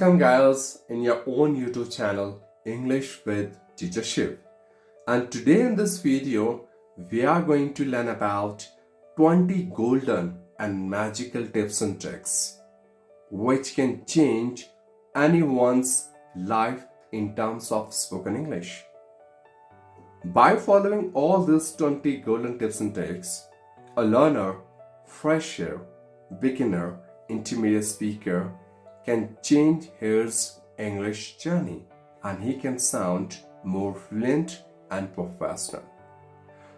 Welcome guys in your own YouTube channel English with Teacher Shiv. And today in this video we are going to learn about 20 golden and magical tips and tricks which can change anyone's life in terms of spoken English. By following all these 20 golden tips and tricks, a learner, fresher, beginner, intermediate speaker can change his English journey and he can sound more fluent and professional.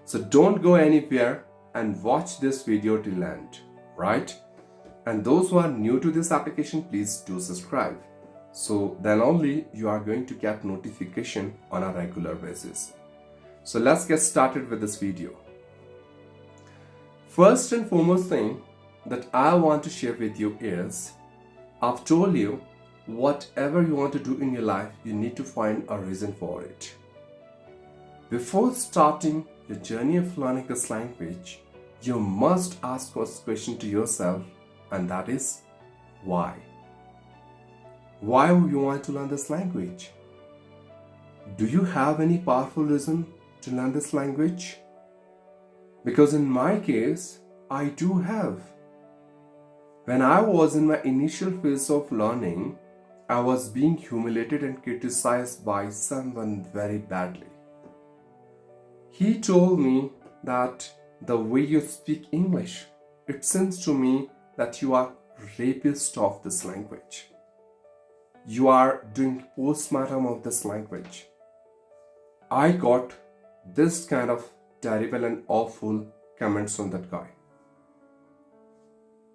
So don't go anywhere and watch this video till end, right? And those who are new to this application, please do subscribe. So then only you are going to get notification on a regular basis. So let's get started with this video. First and foremost thing that I want to share with you is, I've told you, whatever you want to do in your life, you need to find a reason for it. Before starting your journey of learning this language, you must ask first question to yourself, and that is, why? Why do you want to learn this language? Do you have any powerful reason to learn this language? Because in my case, I do have. When I was in my initial phase of learning, I was being humiliated and criticized by someone very badly. He told me that the way you speak English, it seems to me that you are rapist of this language. You are doing postmortem of this language. I got this kind of terrible and awful comments on that guy.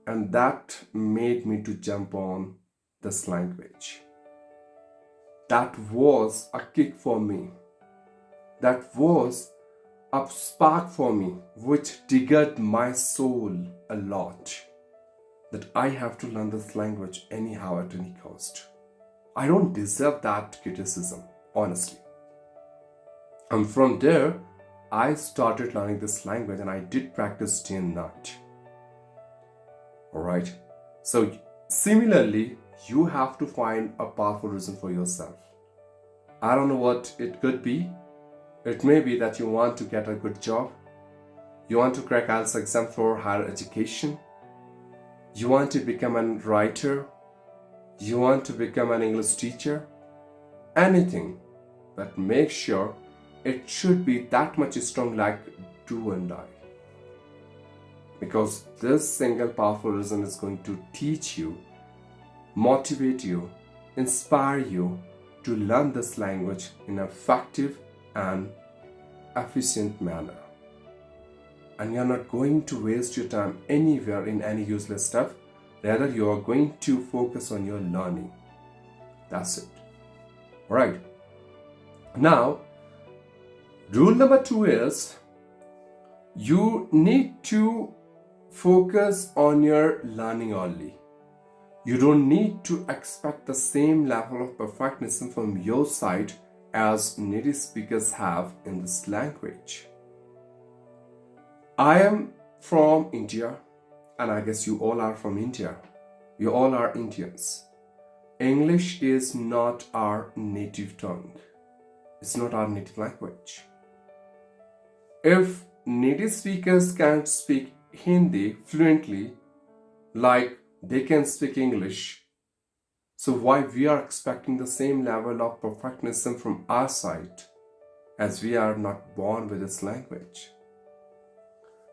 And that made me to jump on this language. That was a kick for me. That was a spark for me, which triggered my soul a lot. That I have to learn this language anyhow at any cost. I don't deserve that criticism, honestly. And from there, I started learning this language and I did practice day and night. Alright, so similarly, you have to find a powerful reason for yourself. I don't know what it could be. It may be that you want to get a good job. You want to crack IELTS exam for higher education. You want to become a writer. You want to become an English teacher. Anything, but make sure it should be that much strong like do and die. Because this single powerful reason is going to teach you, motivate you, inspire you to learn this language in an effective and efficient manner. And you're not going to waste your time anywhere in any useless stuff. Rather, you are going to focus on your learning. That's it. Alright. Now, rule number 2 is you need to focus on your learning only. You don't need to expect the same level of perfectionism from your side as native speakers have in this language. I am from India, and I guess you all are from India. You all are Indians. English is not our native tongue. It's not our native language. If native speakers can't speak Hindi fluently like they can speak English, so why we are expecting the same level of perfectionism from our side as we are not born with this language?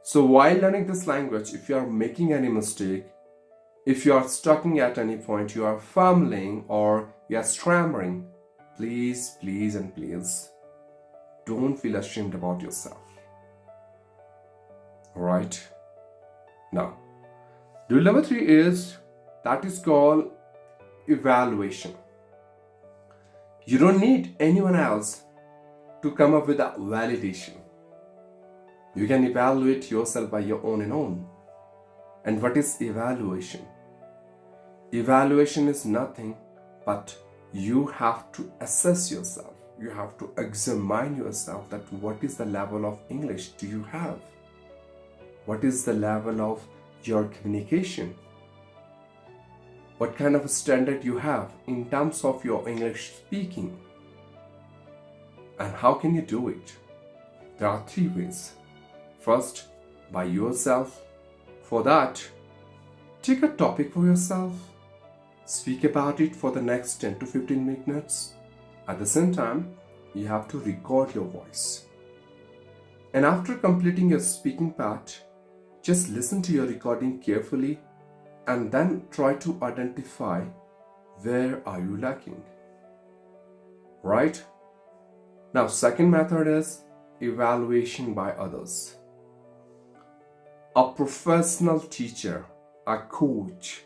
So while learning this language, if you are making any mistake, if you are stucking at any point, you are fumbling or you are stammering, please don't feel ashamed about yourself. Alright? Now, rule number 3 is called evaluation. You don't need anyone else to come up with a validation. You can evaluate yourself by your own. And what is evaluation? Evaluation is nothing but you have to assess yourself. You have to examine yourself that what is the level of English do you have? What is the level of your communication? what kind of a standard you have in terms of your English speaking. And how can you do it? There are 3 ways. First, by yourself. For that, take a topic for yourself. Speak about it for the next 10 to 15 minutes. At the same time, you have to record your voice. And after completing your speaking part, just listen to your recording carefully and then try to identify where are you lacking. Right? Now, second method is evaluation by others. A professional teacher, a coach,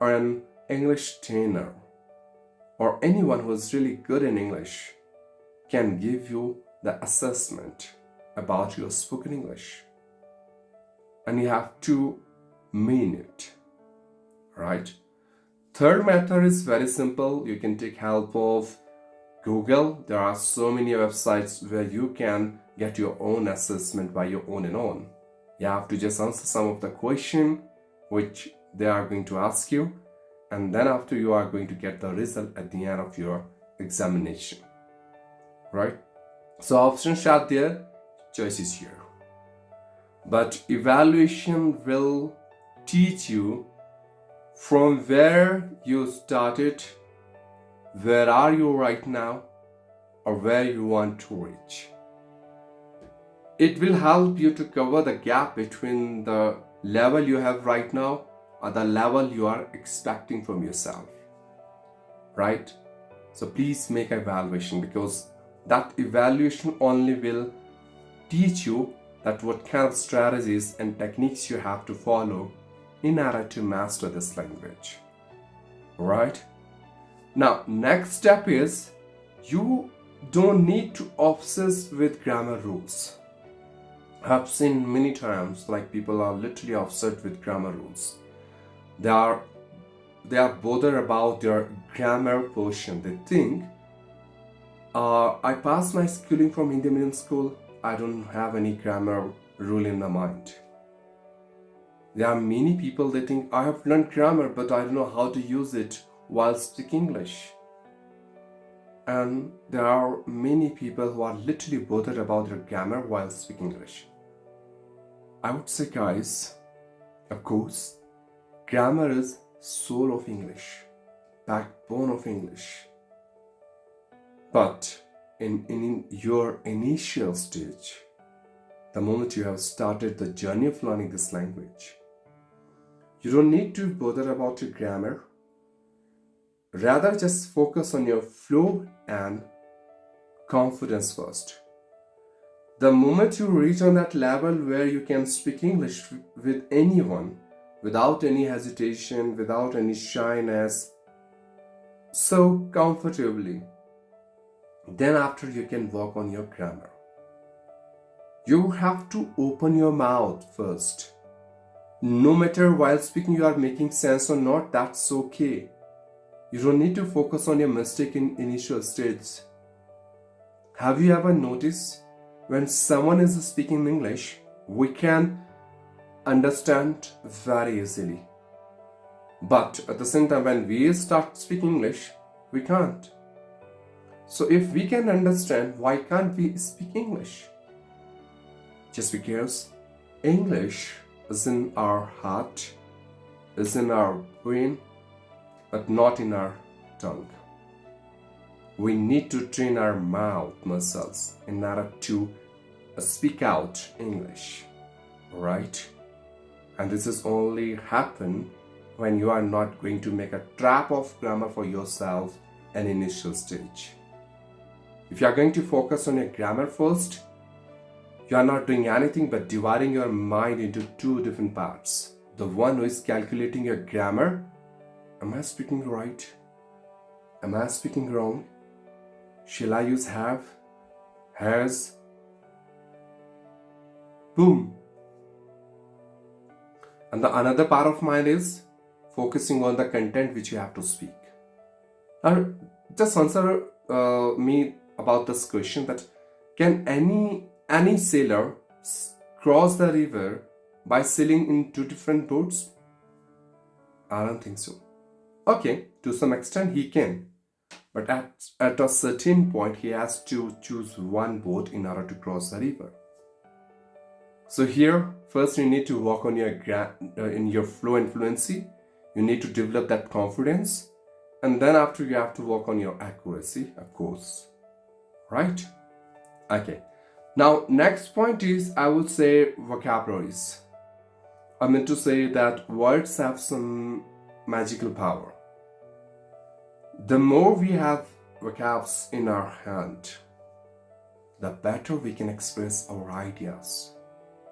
or an English trainer, or anyone who is really good in English can give you the assessment about your spoken English. And you have to mean it. Right? Third method is very simple. You can take help of Google. There are so many websites where you can get your own assessment by your own and own. You have to just answer some of the question which they are going to ask you, and then after you are going to get the result at the end of your examination. Right? So options are there, choice is here. But evaluation will teach you from where you started, where are you right now, or where you want to reach. It will help you to cover the gap between the level you have right now or the level you are expecting from yourself. Right? So please make an evaluation, because that evaluation only will teach you that what kind of strategies and techniques you have to follow in order to master this language. Right? Now, next step is you don't need to obsess with grammar rules. I've seen many times like people are literally obsessed with grammar rules. They are bothered about their grammar portion. They think, I passed my schooling from Indian medium school. I don't have any grammar rule in my mind. There are many people, they think, I have learned grammar, but I don't know how to use it while speaking English. And there are many people who are literally bothered about their grammar while speaking English. I would say, guys, of course, grammar is soul of English, backbone of English. But in your initial stage, the moment you have started the journey of learning this language, you don't need to bother about your grammar. Rather, just focus on your flow and confidence first. The moment you reach on that level where you can speak English with anyone without any hesitation, without any shyness, so comfortably, then after you can work on your grammar. You have to open your mouth first. No matter while speaking you are making sense or not, that's okay. You don't need to focus on your mistake in initial stage. Have you ever noticed when someone is speaking English, we can understand very easily. But at the same time, when we start speaking English, we can't. So if we can understand, why can't we speak English? Just because English is in our heart, is in our brain, but not in our tongue. We need to train our mouth muscles in order to speak out English, right? And this is only happen when you are not going to make a trap of grammar for yourself at initial stage. If you are going to focus on your grammar first, you are not doing anything but dividing your mind into two different parts. The one who is calculating your grammar. Am I speaking right? Am I speaking wrong? Shall I use have? Has? Boom. And the another part of mind is focusing on the content which you have to speak. Now, just answer me about this question, that can any sailor cross the river by sailing in two different boats? I don't think so. Okay, to some extent he can. But at a certain point, he has to choose one boat in order to cross the river. So here, first you need to work on in your flow and fluency. You need to develop that confidence, and then after you have to work on your accuracy, of course, right? Okay. Now, next point is, I would say, vocabularies. I meant to say that words have some magical power. The more we have vocabs in our hand, the better we can express our ideas,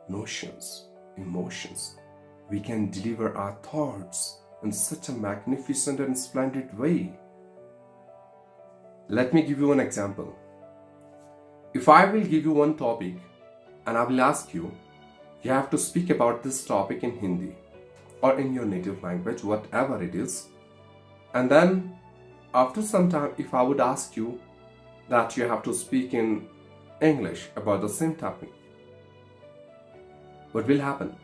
notions, emotions. We can deliver our thoughts in such a magnificent and splendid way. Let me give you an example. If I will give you one topic and I will ask you, you have to speak about this topic in Hindi or in your native language, whatever it is. And then after some time, if I would ask you that you have to speak in English about the same topic, what will happen?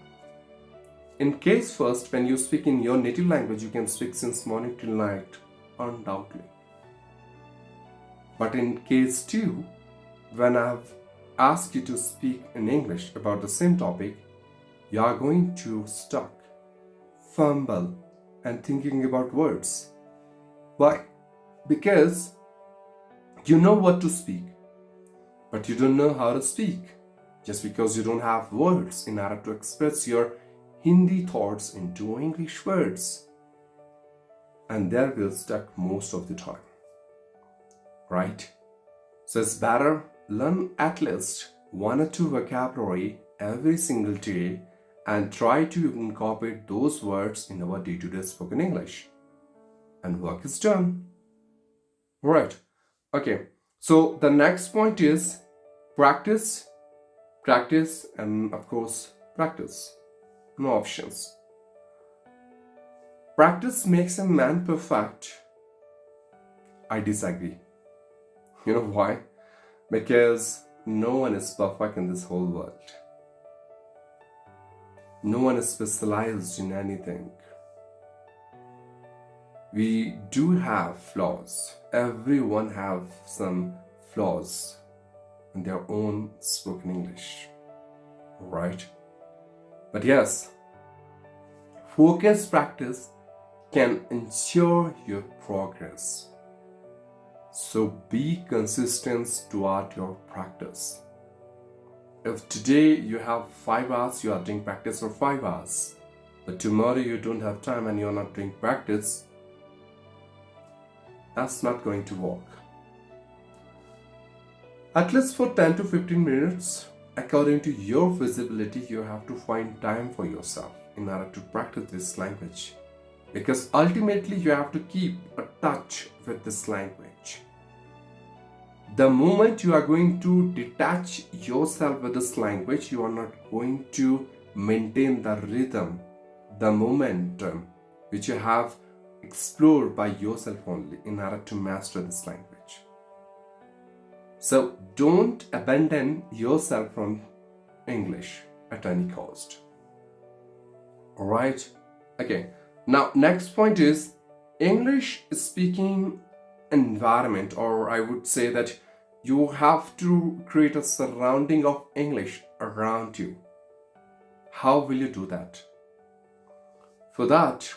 In case first, when you speak in your native language, you can speak since morning till night, undoubtedly. But in case two, when I've asked you to speak in English about the same topic, you are going to stuck, fumble, and thinking about words. Why? Because you know what to speak, but you don't know how to speak, just because you don't have words in order to express your Hindi thoughts into English words. And there we'll stuck most of the time. Right? So it's better learn at least 1 or 2 vocabulary every single day and try to incorporate those words in our day-to-day spoken English. And work is done. Right. Okay. So the next point is practice, practice, and of course, practice. No options. Practice makes a man perfect. I disagree. You know why? Because no one is perfect in this whole world. No one is specialized in anything. We do have flaws. Everyone have some flaws in their own spoken English. Right? But yes, focused practice can ensure your progress. So be consistent throughout your practice. If today you have 5 hours, you are doing practice for 5 hours, but tomorrow you don't have time and you're not doing practice, that's not going to work. At least for 10 to 15 minutes, according to your visibility, you have to find time for yourself in order to practice this language. Because ultimately you have to keep a touch with this language. The moment you are going to detach yourself with this language, you are not going to maintain the rhythm, the momentum which you have explored by yourself only in order to master this language. So don't abandon yourself from English at any cost. Alright? Okay. Now, next point is English speaking environment, or I would say that you have to create a surrounding of English around you. How will you do that? For that,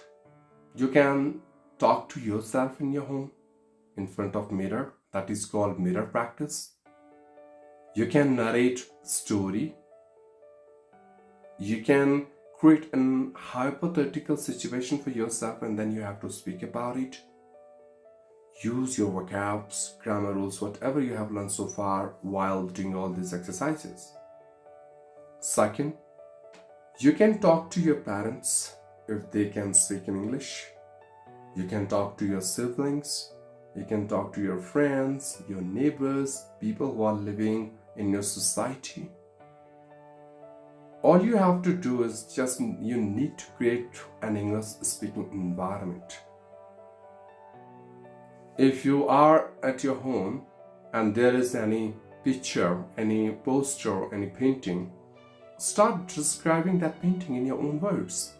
you can talk to yourself in your home in front of mirror. That is called mirror practice. You can narrate story. You can create an hypothetical situation for yourself and then you have to speak about it. Use your vocabs, grammar rules, whatever you have learned so far while doing all these exercises. Second, you can talk to your parents if they can speak in English. You can talk to your siblings. You can talk to your friends, your neighbors, people who are living in your society. All you have to do is just you need to create an English speaking environment. If you are at your home and there is any picture, any poster, any painting, start describing that painting in your own words.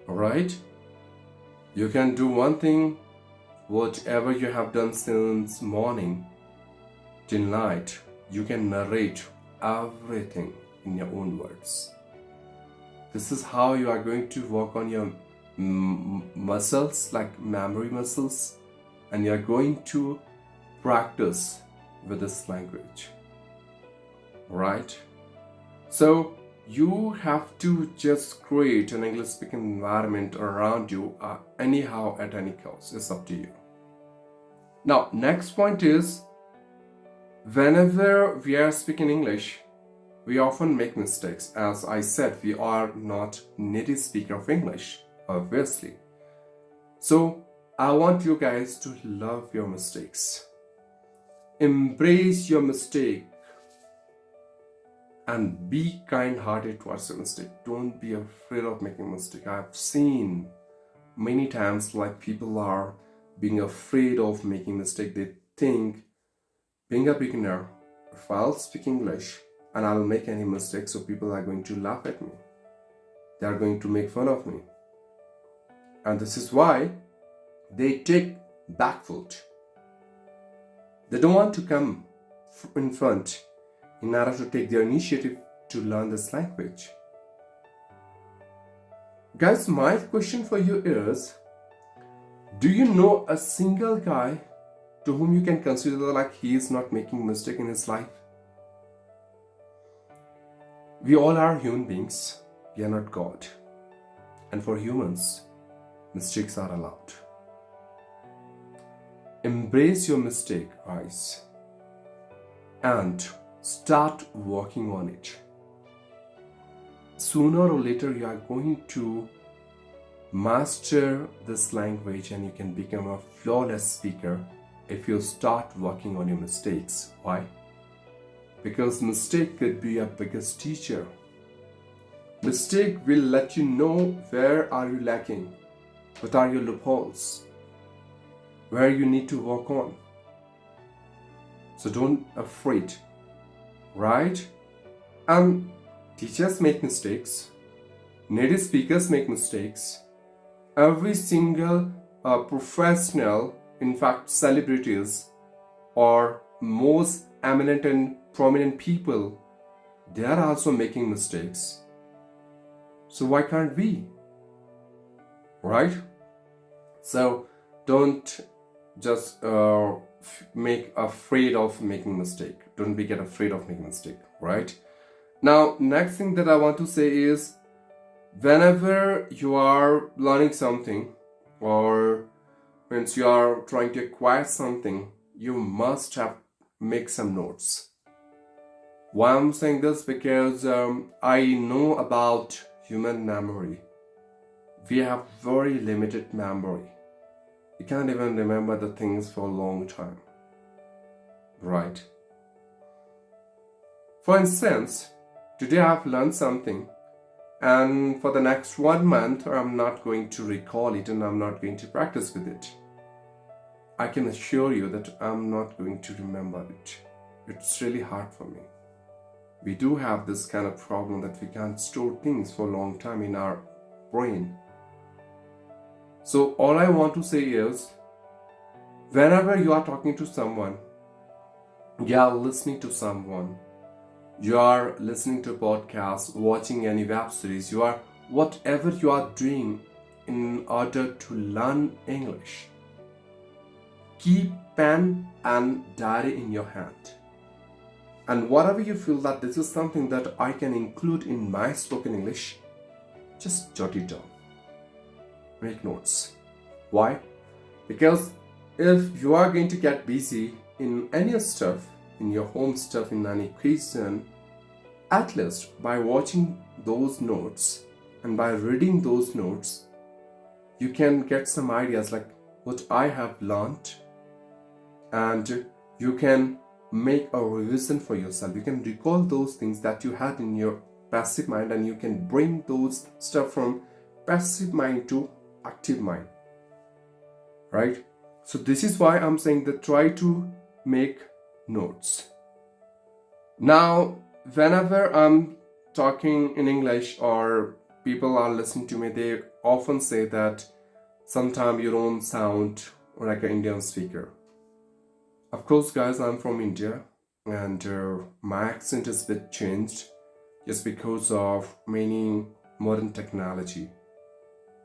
Alright? You can do one thing, whatever you have done since morning till night, you can narrate everything in your own words. This is how you are going to work on your muscles, like memory muscles, and you are going to practice with this language, right? So you have to just create an English speaking environment around you, anyhow, at any cost. It's up to you. Now, next point is, whenever we are speaking English, we often make mistakes. As I said, we are not native speaker of English, obviously. So I want you guys to love your mistakes. Embrace your mistake and be kind-hearted towards your mistake. Don't be afraid of making a mistake. I've seen many times like people are being afraid of making mistake. They think, being a beginner, if I'll speak English and I'll make any mistake, so people are going to laugh at me. They are going to make fun of me. And this is why they take back foot. They don't want to come in front in order to take their initiative to learn this language. Guys, my question for you is, do you know a single guy to whom you can consider like he is not making a mistake in his life? We all are human beings. We are not God. And for humans, mistakes are allowed. Embrace your mistake, guys, and start working on it. Sooner or later, you are going to master this language and you can become a flawless speaker if you start working on your mistakes. Why? Because mistake could be your biggest teacher. Mistake will let you know where are you lacking, what are your loopholes, where you need to work on. So don't afraid, right? And teachers make mistakes, native speakers make mistakes, every single professional, in fact celebrities or most eminent and prominent people, they are also making mistakes. So why can't we? Right? So don't just make afraid of making mistake. Don't get afraid of making mistake, right? Now, next thing that I want to say is, whenever you are learning something or when you are trying to acquire something, you must have make some notes. Why I'm saying this? Because I know about human memory. We have very limited memory. You can't even remember the things for a long time, right? For instance, today I've learned something, and for the next 1 month I'm not going to recall it and I'm not going to practice with it. I can assure you that I'm not going to remember it. It's really hard for me. We do have this kind of problem that we can't store things for a long time in our brain. So all I want to say is, whenever you are talking to someone, you are listening to someone, you are listening to a podcast, watching any web series, you are whatever you are doing in order to learn English, keep pen and diary in your hand. And whatever you feel that this is something that I can include in my spoken English, just jot it down. Make notes. Why? Because if you are going to get busy in any stuff, in your home stuff, in any question, at least by watching those notes and by reading those notes, you can get some ideas like what I have learned, and you can make a revision for yourself. You can recall those things that you had in your passive mind and you can bring those stuff from passive mind to active mind, right? So this is why I'm saying that try to make notes. Now, whenever I'm talking in English or people are listening to me, they often say that Sometimes you don't sound like an Indian speaker. Of course, guys, I'm from India, and my accent is a bit changed just because of many modern technology.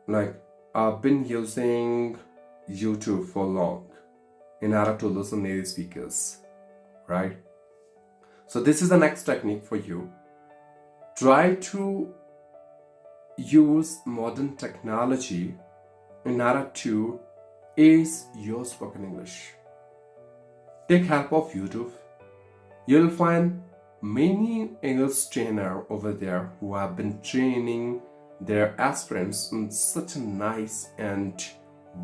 Like, I've been using YouTube for long in order to listen native speakers, right? So this is the next technique for you. Try to use modern technology in order to ace your spoken English. Take help of YouTube. You'll find many English trainers over there who have been training their aspirants in such a nice and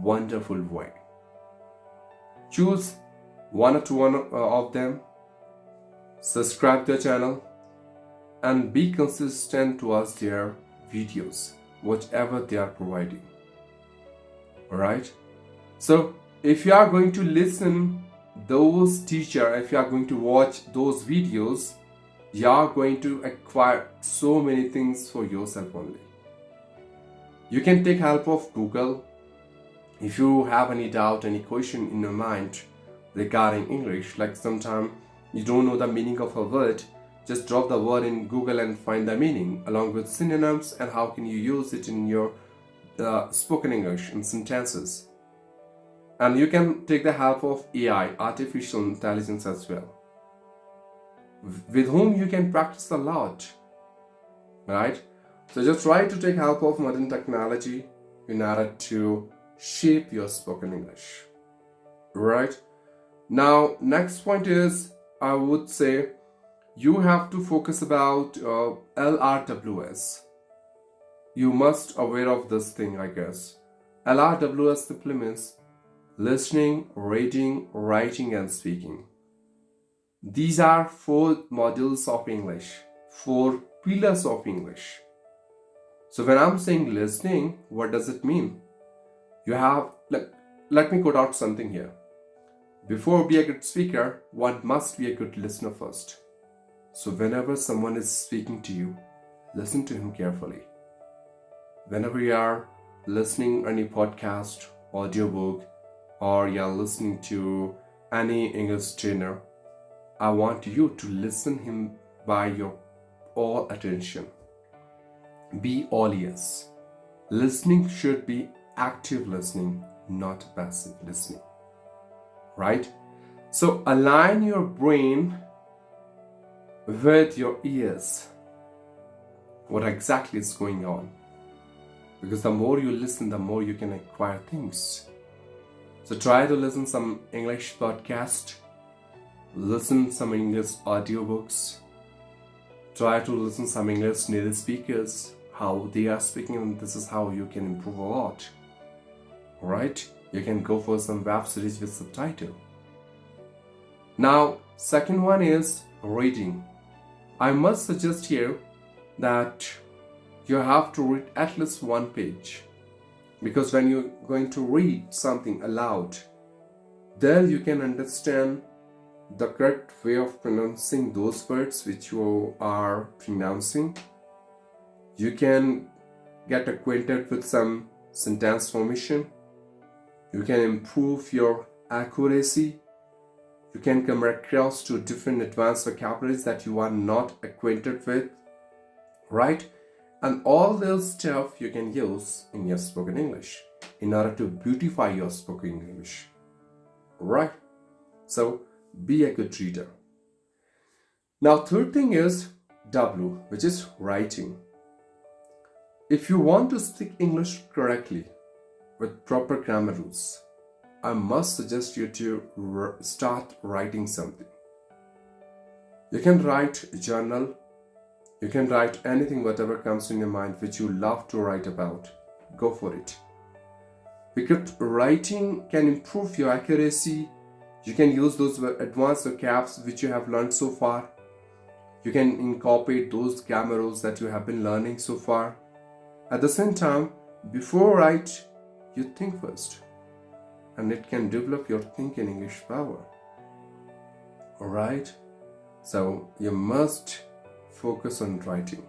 wonderful way. Choose one or two of them, subscribe to their channel, and be consistent towards their videos, whatever they are providing. Alright? So, if you are going to listen those teacher, if you are going to watch those videos, you are going to acquire so many things for yourself only. You can take help of Google. If you have any doubt, any question in your mind regarding English, like sometimes you don't know the meaning of a word, just drop the word in Google and find the meaning along with synonyms and how can you use it in your spoken English in sentences. And you can take the help of AI, artificial intelligence as well, with whom you can practice a lot, right? So just try to take help of modern technology in order to shape your spoken English, right? Now, next point is, I would say, you have to focus about LRWS. You must aware of this thing, I guess. LRWS simply means listening, reading, writing, and speaking. These are 4 modules of English, 4 pillars of English. So when I'm saying listening, what does it mean? You have, let me quote out something here. Before being a good speaker, one must be a good listener first. So whenever someone is speaking to you, listen to him carefully. Whenever you are listening any podcast, audiobook, or you're listening to any English trainer, I want you to listen him by your all attention. Be all ears. Listening should be active listening, not passive listening. Right? So align your brain with your ears. What exactly is going on? Because the more you listen, the more you can acquire things. So try to listen some English podcast, listen some English audiobooks, try to listen some English native speakers, how they are speaking, and this is how you can improve a lot. Alright? You can go for some web series with subtitle. Now, second one is reading. I must suggest here that you have to read at least 1 page. Because when you're going to read something aloud, there you can understand the correct way of pronouncing those words which you are pronouncing. You can get acquainted with some sentence formation. You can improve your accuracy. You can come across to different advanced vocabularies that you are not acquainted with, right? And all this stuff you can use in your spoken English in order to beautify your spoken English, right? So be a good reader. Now, third thing is W, which is writing. If you want to speak English correctly with proper grammar rules, I must suggest you to start writing something. You can write a journal. You can write anything, whatever comes in your mind, which you love to write about. Go for it. Because writing can improve your accuracy. You can use those advanced vocabs which you have learned so far. You can incorporate those grammar rules that you have been learning so far. At the same time, before write, you think first. And it can develop your thinking English power. Alright? So you must focus on writing.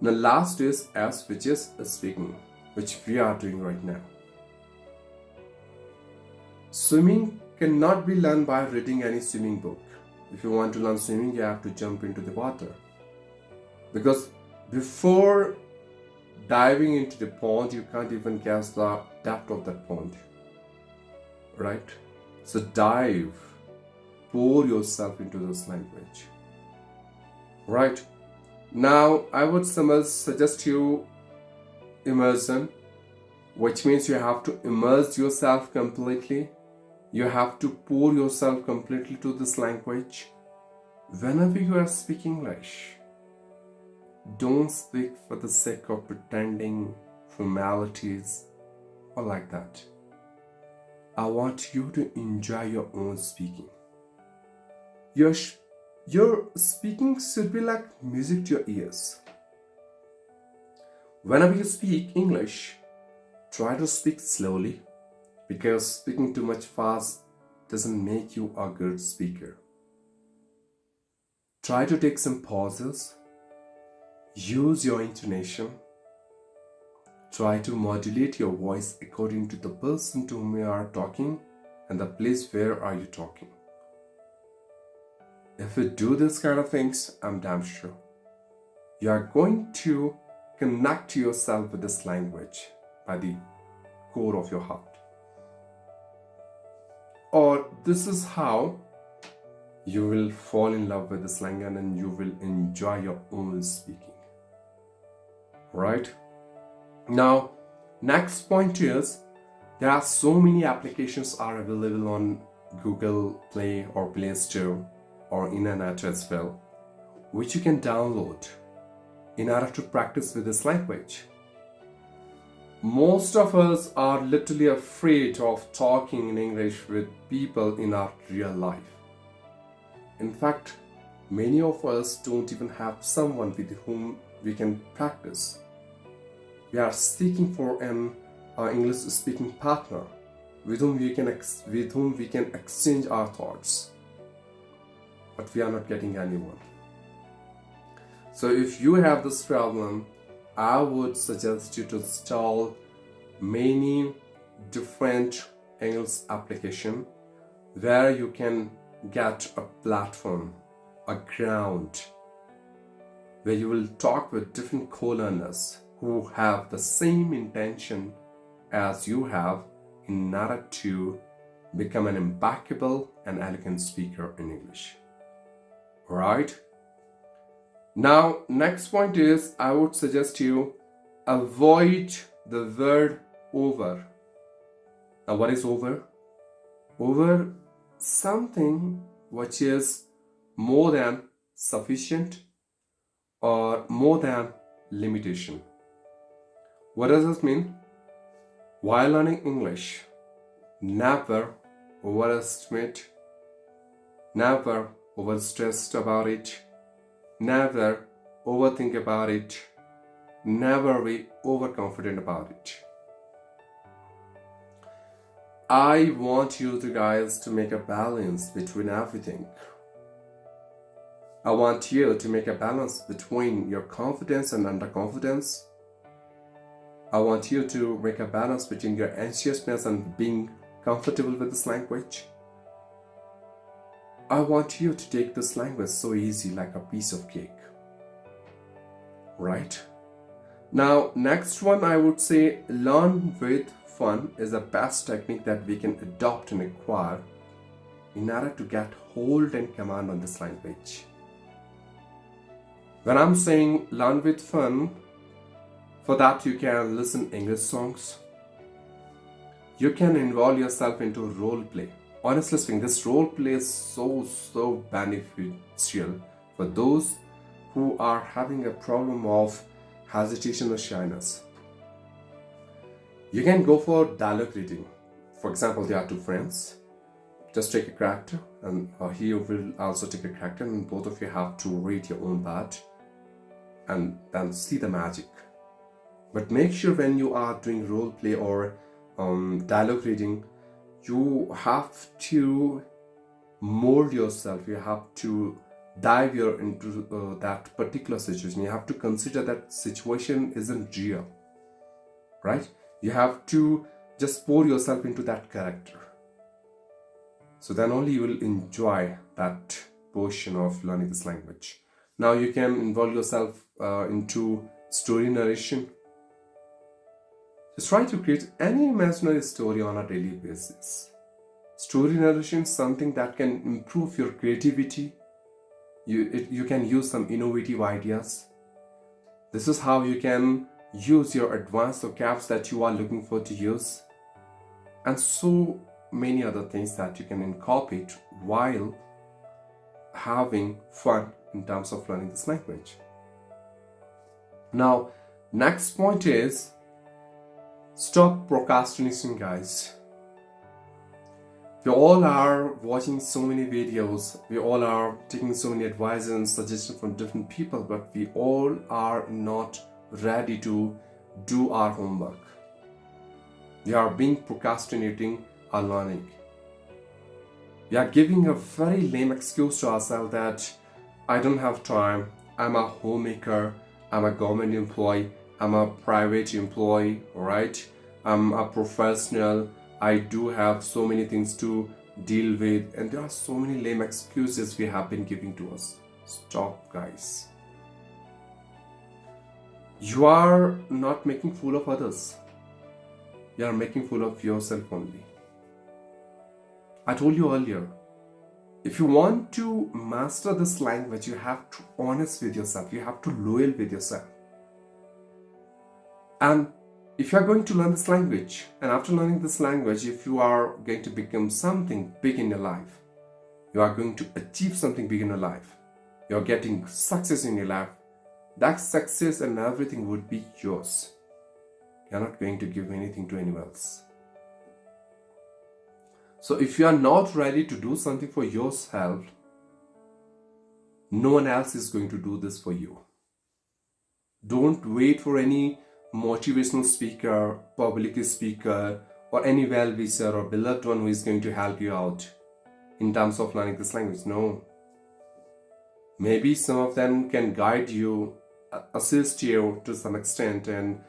The last is S, which is speaking. which we are doing right now. Swimming cannot be learned by reading any swimming book. If you want to learn swimming, you have to jump into the water. Because before diving into the pond, you can't even guess the depth of that pond. Right? So dive, pour yourself into this language. Right? Now, I would suggest you immersion, which means you have to immerse yourself completely. You have to pour yourself completely to this language. Whenever you are speaking English, don't speak for the sake of pretending, formalities, or like that. I want you to enjoy your own speaking. Your speaking should be like music to your ears. Whenever you speak English, try to speak slowly, because speaking too much fast doesn't make you a good speaker. Try to take some pauses. Use your intonation. Try to modulate your voice according to the person to whom you are talking and the place where are you talking. If you do this kind of things, I'm damn sure you are going to connect yourself with this language by the core of your heart. Or this is how you will fall in love with this language and you will enjoy your own speaking. Right? Now, next point is, there are so many applications are available on Google Play or Play Store or internet as well, which you can download in order to practice with this language. Most of us are literally afraid of talking in English with people in our real life. In fact, many of us don't even have someone with whom we can practice. We are seeking for an English-speaking partner with whom we can exchange our thoughts, but we are not getting anyone. So if you have this problem, I would suggest you to install many different English applications where you can get a platform, a ground, where you will talk with different co-learners who have the same intention as you have in order to become an impeccable and elegant speaker in English. Right? Now, next point is, I would suggest you avoid the word over. Now, what is over? Over something which is more than sufficient or more than limitation. What does this mean? While learning English, never overestimate, never overstressed about it, never overthink about it, never be overconfident about it. I want you guys to make a balance between everything. I want you to make a balance between your confidence and underconfidence. I want you to make a balance between your anxiousness and being comfortable with this language. I want you to take this language so easy, like a piece of cake. Right? Now, next one, I would say learn with fun is the best technique that we can adopt and acquire in order to get hold and command on this language. When I'm saying learn with fun, for that you can listen English songs. You can involve yourself into role play. Honestly speaking, this role play is so beneficial for those who are having a problem of hesitation or shyness. You can go for dialogue reading. For example, there are two friends. Just take a character and he will also take a character, and both of you have to read your own part and then see the magic. But make sure when you are doing role play or dialogue reading, you have to mold yourself. You have to dive into that particular situation. You have to consider that situation isn't real, right? You have to just pour yourself into that character. So then only you will enjoy that portion of learning this language. Now you can involve yourself into story narration. Just try to create any imaginary story on a daily basis. Story narration is something that can improve your creativity. You can use some innovative ideas. This is how you can use your advanced vocabs that you are looking for to use, and so many other things that you can incorporate while having fun in terms of learning this language. Now, next point is stop procrastination, guys. We all are watching so many videos, we all are taking so many advices and suggestions from different people, but we all are not ready to do our homework. We are being procrastinating our learning. We are giving a very lame excuse to ourselves that I don't have time, I'm a homemaker, I'm a government employee, I'm a private employee, right? I'm a professional, I do have so many things to deal with, and there are so many lame excuses we have been giving to us. Stop, guys. You are not making fool of others. You are making fool of yourself only. I told you earlier, if you want to master this language, you have to be honest with yourself. You have to be loyal with yourself. And if you are going to learn this language, and after learning this language, if you are going to become something big in your life, you are going to achieve something big in your life, you are getting success in your life, that success and everything would be yours. You are not going to give anything to anyone else. So if you are not ready to do something for yourself, no one else is going to do this for you. Don't wait for any motivational speaker, public speaker, or any well-wisher or beloved one who is going to help you out in terms of learning this language. No. Maybe some of them can guide you, assist you to some extent, and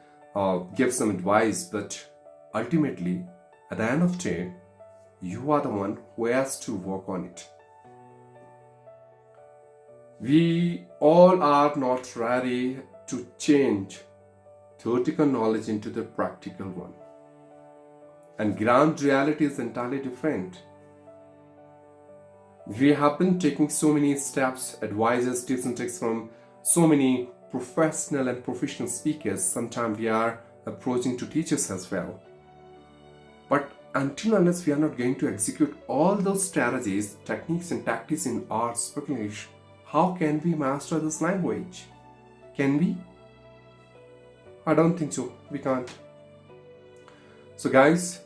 give some advice, but ultimately, at the end of the day, you are the one who has to work on it. We all are not ready to change theoretical knowledge into the practical one. And ground reality is entirely different. We have been taking so many steps, advices, tips and tricks from so many professional and professional speakers. Sometimes we are approaching to teachers as well. But until unless we are not going to execute all those strategies, techniques and tactics in our spoken English, how can we master this language? Can we? I don't think so. We can't. So guys,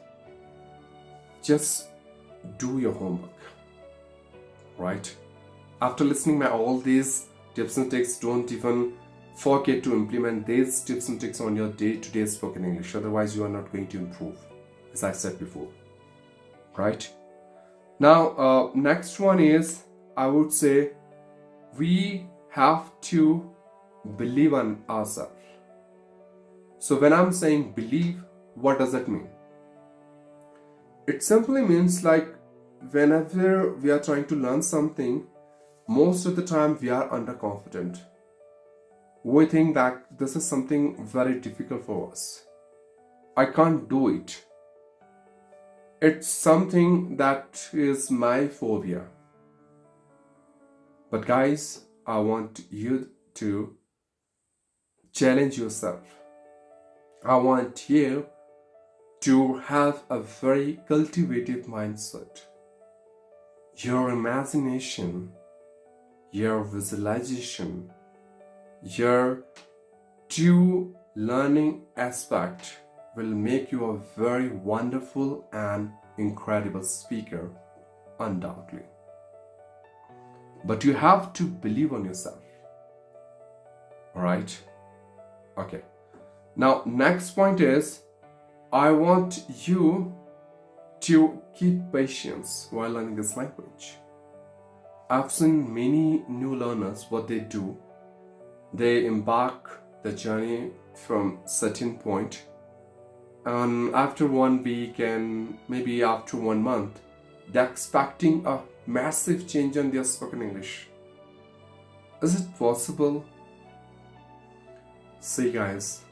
just do your homework, right? After listening to all these tips and tricks, don't even forget to implement these tips and tricks on your day-to-day spoken English. Otherwise, you are not going to improve, as I said before, right? Now, next one is, I would say, we have to believe in ourselves. So when I'm saying believe, what does that mean? It simply means like whenever we are trying to learn something, most of the time we are underconfident. We think that this is something very difficult for us. I can't do it. It's something that is my phobia. But guys, I want you to challenge yourself. I want you to have a very cultivative mindset. Your imagination, your visualization, your true learning aspect will make you a very wonderful and incredible speaker, undoubtedly. But you have to believe on yourself. Alright? Okay. Now, next point is, I want you to keep patience while learning this language. I've seen many new learners, what they do, they embark the journey from certain point, and after 1 week and maybe after 1 month, they're expecting a massive change in their spoken English. Is it possible? See, guys,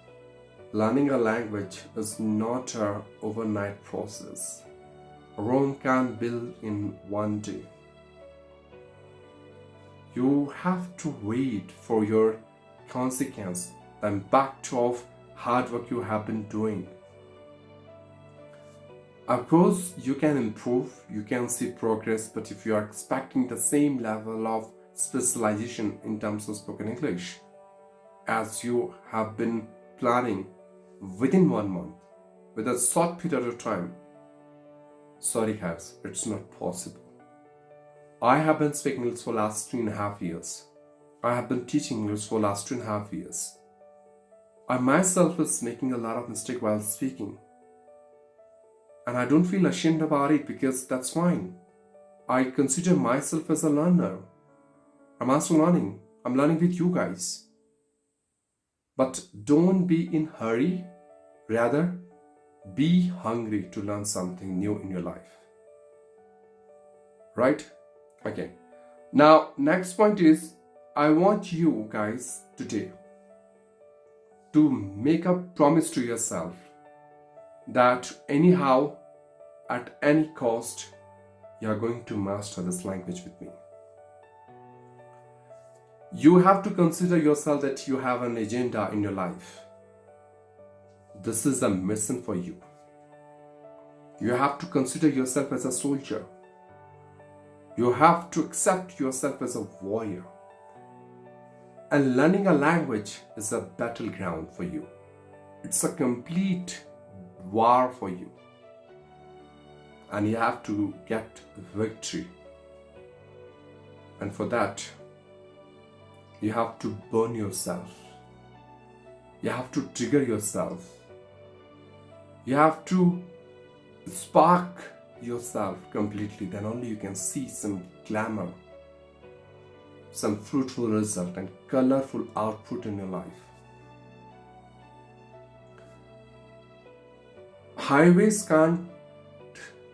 learning a language is not an overnight process. Rome can't build in one day. You have to wait for your consequence, the impact of hard work you have been doing. Of course, you can improve, you can see progress, but if you are expecting the same level of specialization in terms of spoken English as you have been planning within 1 month, with a short period of time, sorry guys, it's not possible. I have been speaking English for last 3.5 years. I have been teaching English for last 2.5 years. I myself was making a lot of mistakes while speaking. And I don't feel ashamed about it because that's fine. I consider myself as a learner. I'm also learning. I'm learning with you guys. But don't be in a hurry. Rather, be hungry to learn something new in your life. Right? Okay. Now, next point is, I want you guys today to make a promise to yourself that anyhow, at any cost, you are going to master this language with me. You have to consider yourself that you have an agenda in your life. This is a mission for you. You have to consider yourself as a soldier. You have to accept yourself as a warrior. And learning a language is a battleground for you. It's a complete war for you. And you have to get victory. And for that, you have to burn yourself. You have to trigger yourself. You have to spark yourself completely. Then only you can see some glamour, some fruitful result and colorful output in your life. Highways can't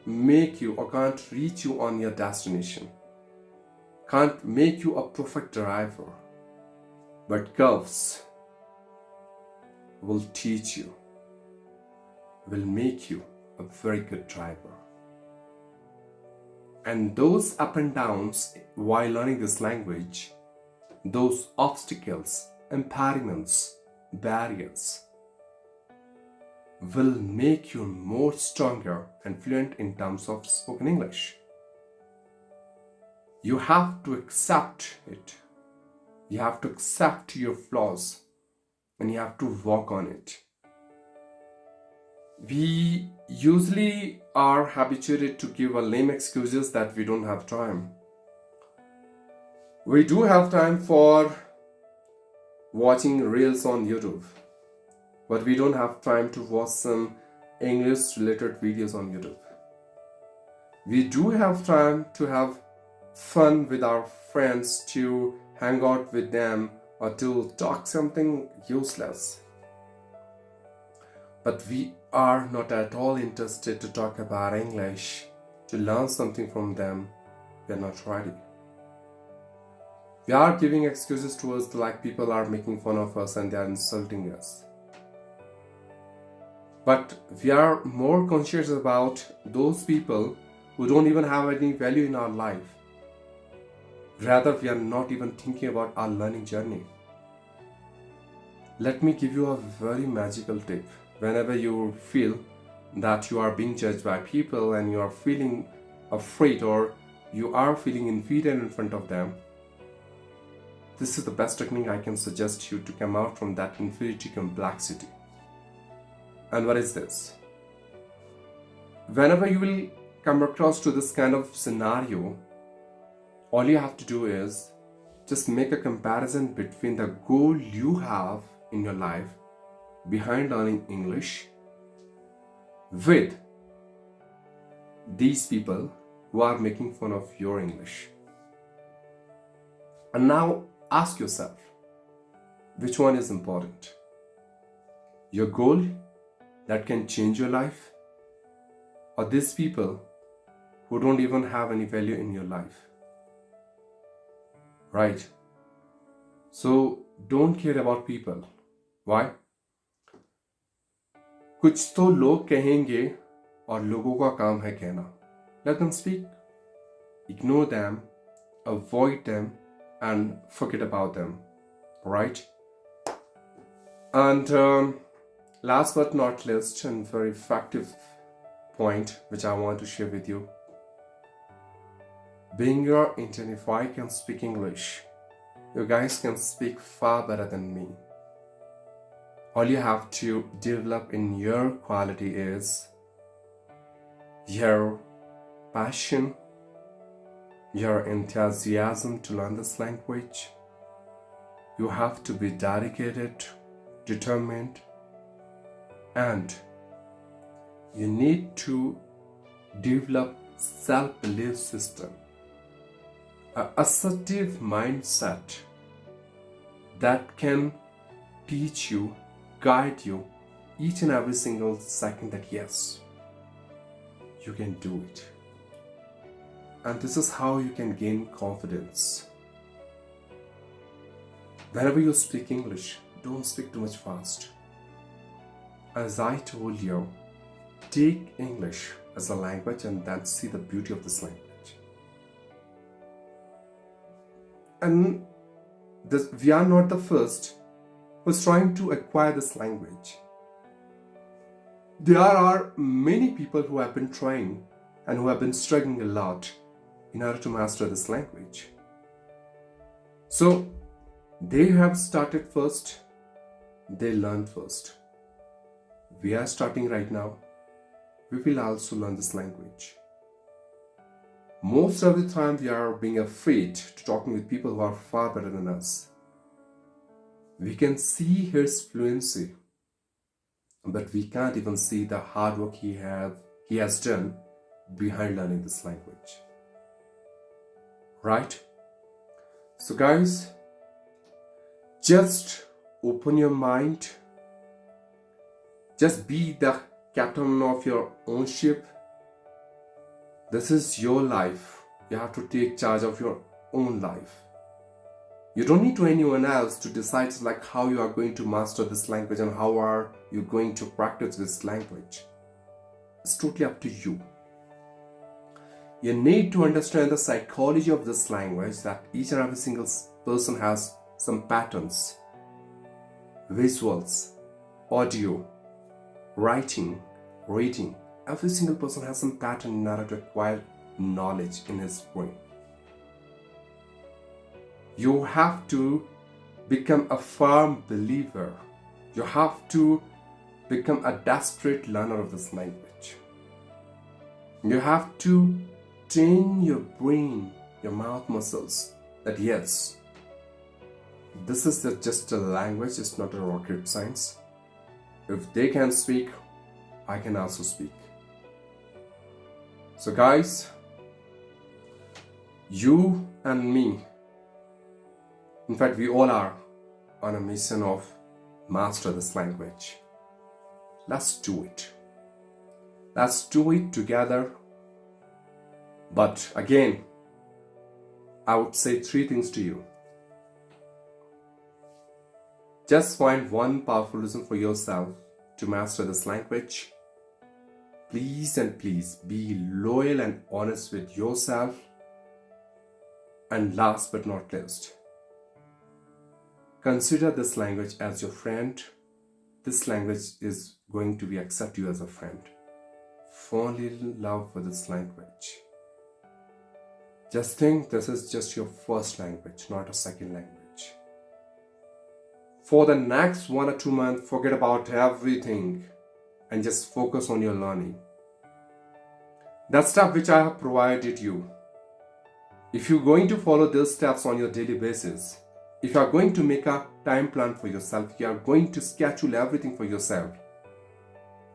make you or can't reach you on your destination, can't make you a perfect driver, but curves will teach you, will make you a very good driver. And those up and downs while learning this language, those obstacles, impediments, barriers, will make you more stronger and fluent in terms of spoken English. You have to accept it. You have to accept your flaws and you have to work on it. We usually are habituated to give a lame excuses that we don't have time. We do have time for watching reels on YouTube, but we don't have time to watch some English related videos on YouTube. We do have time to have fun with our friends, to hang out with them, or to talk something useless. But we are not at all interested to talk about English, to learn something from them. We are not ready. We are giving excuses to us like people are making fun of us and they are insulting us. But we are more conscious about those people who don't even have any value in our life. Rather, we are not even thinking about our learning journey. Let me give you a very magical tip. Whenever you feel that you are being judged by people and you are feeling afraid or you are feeling inferior in front of them, this is the best technique I can suggest you to come out from that inferiority complexity. And what is this? Whenever you will come across to this kind of scenario, all you have to do is just make a comparison between the goal you have in your life behind learning English with these people who are making fun of your English. And now ask yourself, which one is important? Your goal that can change your life, or these people who don't even have any value in your life? Right? So don't care about people. Why? कुछ तो लोग कहेंगे और लोगों का काम है कहना. Let them speak. Ignore them, avoid them, and forget about them. Right? And last but not least, and very effective point which I want to share with you. Being your Indian, if I can speak English, you guys can speak far better than me. All you have to develop in your quality is your passion, your enthusiasm to learn this language. You have to be dedicated, determined, and you need to develop self-belief system, an assertive mindset that can teach you, guide you each and every single second that yes, you can do it. And this is how you can gain confidence. Whenever you speak English, don't speak too much fast. As I told you, take English as a language and then see the beauty of this language. And we are not the first who's trying to acquire this language. There are many people who have been trying and who have been struggling a lot in order to master this language. So they have started first, they learned first. We are starting right now. We will also learn this language. Most of the time we are being afraid to talking with people who are far better than us. We can see his fluency, but we can't even see the hard work he has done behind learning this language. Right? So guys, just open your mind. Just be the captain of your own ship. This is your life. You have to take charge of your own life. You don't need to anyone else to decide like how you are going to master this language and how are you going to practice this language. It's totally up to you. You need to understand the psychology of this language, that each and every single person has some patterns, visuals, audio, writing, reading. Every single person has some pattern in order to acquire knowledge in his brain. You have to become a firm believer. You have to become a desperate learner of this language. You have to train your brain, your mouth muscles, that yes, this is just a language, it's not a rocket science. If they can speak, I can also speak. So guys, you and me, in fact we all are on a mission of master this language. Let's do it. Let's do it together. But again, I would say 3 things to you. Just find one powerful reason for yourself to master this language. Please and please be loyal and honest with yourself. And last but not least, consider this language as your friend. This language is going to accept you as a friend. Fall in love with this language. Just think this is just your first language, not a second language. For the next 1 or 2 months, forget about everything and just focus on your learning. That stuff which I have provided you. If you're going to follow those steps on your daily basis, if you are going to make a time plan for yourself, you are going to schedule everything for yourself,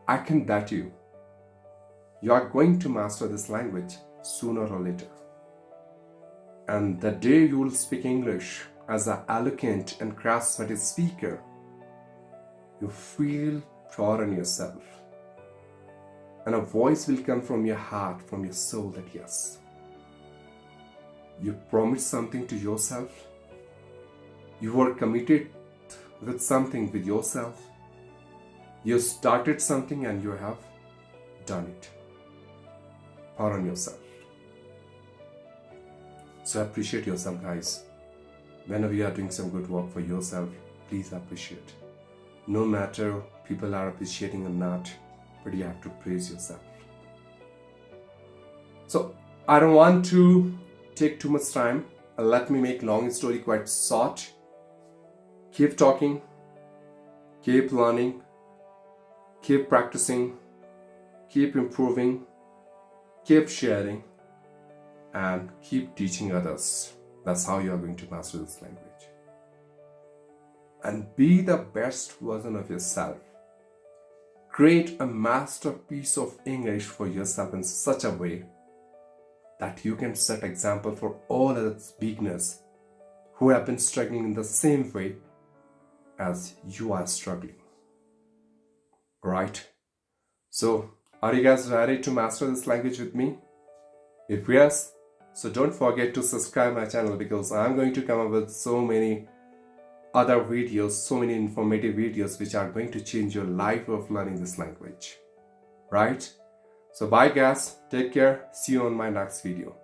I can bet you are going to master this language sooner or later. And the day you will speak English as an eloquent and charismatic speaker, you feel proud in yourself. And a voice will come from your heart, from your soul, that yes, you promised something to yourself, you were committed with something with yourself, you started something and you have done it. Power on yourself. So appreciate yourself, guys. Whenever you are doing some good work for yourself, please appreciate. No matter people are appreciating or not, but you have to praise yourself. So I don't want to take too much time. Let me make long story quite short. Keep talking, keep learning, keep practicing, keep improving, keep sharing, and keep teaching others. That's how you are going to master this language. And be the best version of yourself. Create a masterpiece of English for yourself in such a way that you can set example for all other beginners who have been struggling in the same way as you are struggling. Right? So, are you guys ready to master this language with me? If yes, so don't forget to subscribe my channel, because I'm going to come up with so many other videos, so many informative videos which are going to change your life of learning this language. Right? So bye guys, take care, see you on my next video.